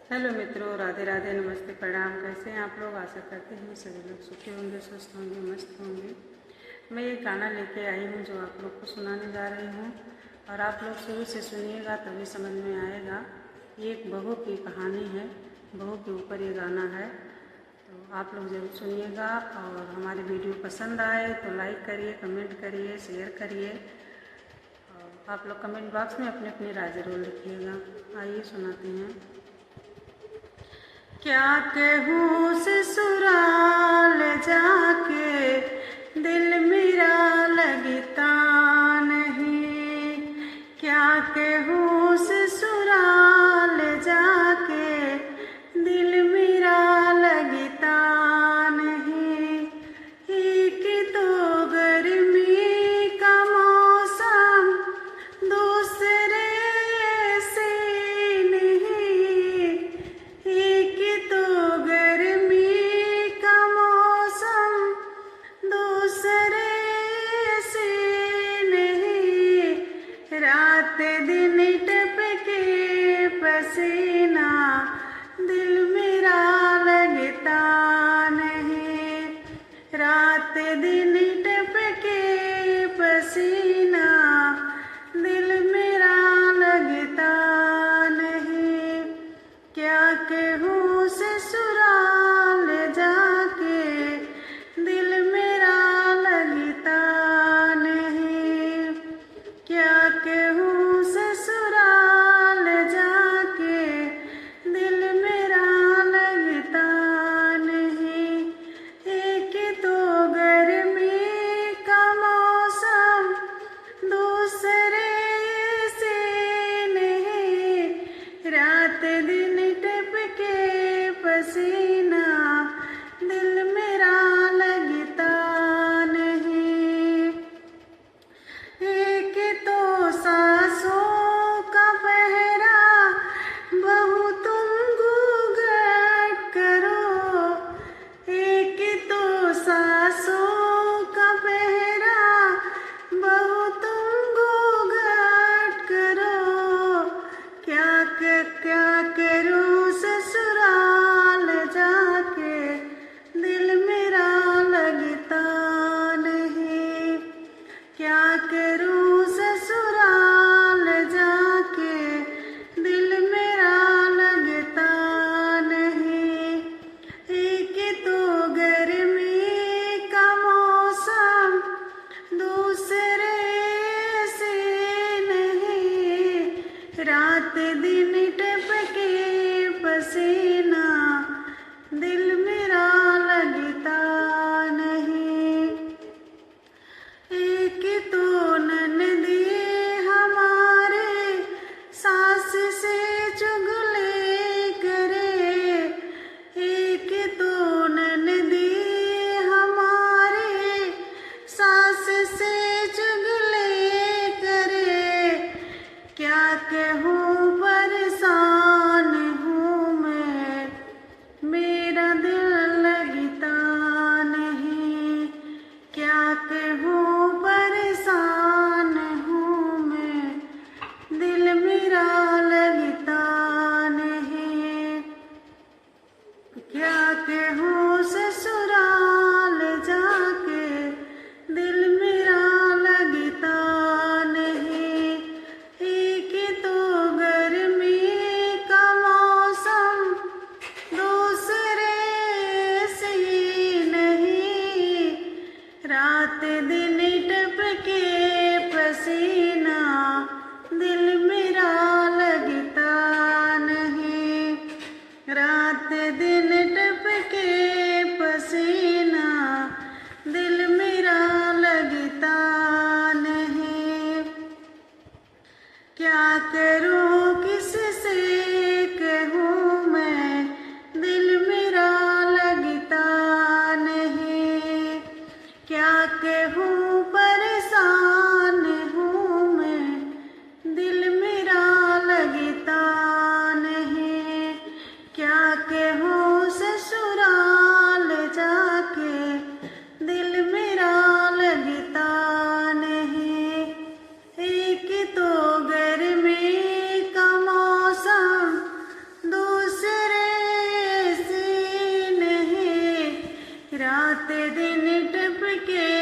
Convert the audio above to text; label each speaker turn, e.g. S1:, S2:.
S1: Hello मित्रों, राधे राधे, नमस्ते, प्रणाम। कैसे हैं आप लोग? आशा करते हैं सभी लोग सुखी होंगे, स्वस्थ होंगे, मस्त होंगे। मैं एक गाना लेके आई हूँ जो आप लोग को सुनाने जा रही हूँ और आप लोग शुरू से सुनिएगा तभी समझ में आएगा। ये एक बहू की कहानी है, बहू के ऊपर ये गाना है, तो आप लोग ज़रूर सुनिएगा। और हमारी वीडियो पसंद आए तो लाइक करिए, कमेंट करिए, शेयर करिए और आप लोग कमेंट बॉक्स में अपनी अपनी राय ज़रूर लिखिएगा। आइए सुनाते हैं। क्या कहूँ ससुराल जाके, दिल मेरा लगता नहीं। क्या कहूँ ससुराल जाके, दिल मेरा लगता नहीं। एक तो गर्मी का मौसम, दूसरे से नहीं। एक तो गर्मी का मौसम, दूसरे से नहीं। रात दिन टपके पसीना, दिल मेरा लगता नहीं। रात दिन टपके पसीना, दिल मेरा लगता नहीं। क्या कहूँ ससुराल जाके, दिल मेरा लगता नहीं। क्या कहूँ ससुराल जाके, दिल मेरा लगता नहीं। एक तो गर्मी का मौसम, दूसरे से नहीं। रात दिन टपके पसीना, दिल मेरा लगता नहीं। एक तो सांसों का पहरा, बहू तुम घूंघट करो। एक तो सांसों का पहरा, बहू तुम घूंघट करो। क्या करूँ ससुराल जाके, दिल मेरा लगता नहीं। क्या करूँ ससुराल जाके, दिल मेरा लगता नहीं। एक तो गर्मी का मौसम, दूसरे से नहीं। रात दिन टपके पसीना, दिल मेरा लगता नहीं। एक तो ननदी हमारे, सास से चुगली करे। एक तो ननदी हमारे, सास से चुगली करे। क्या कहूँ परेशान रात दिन टपके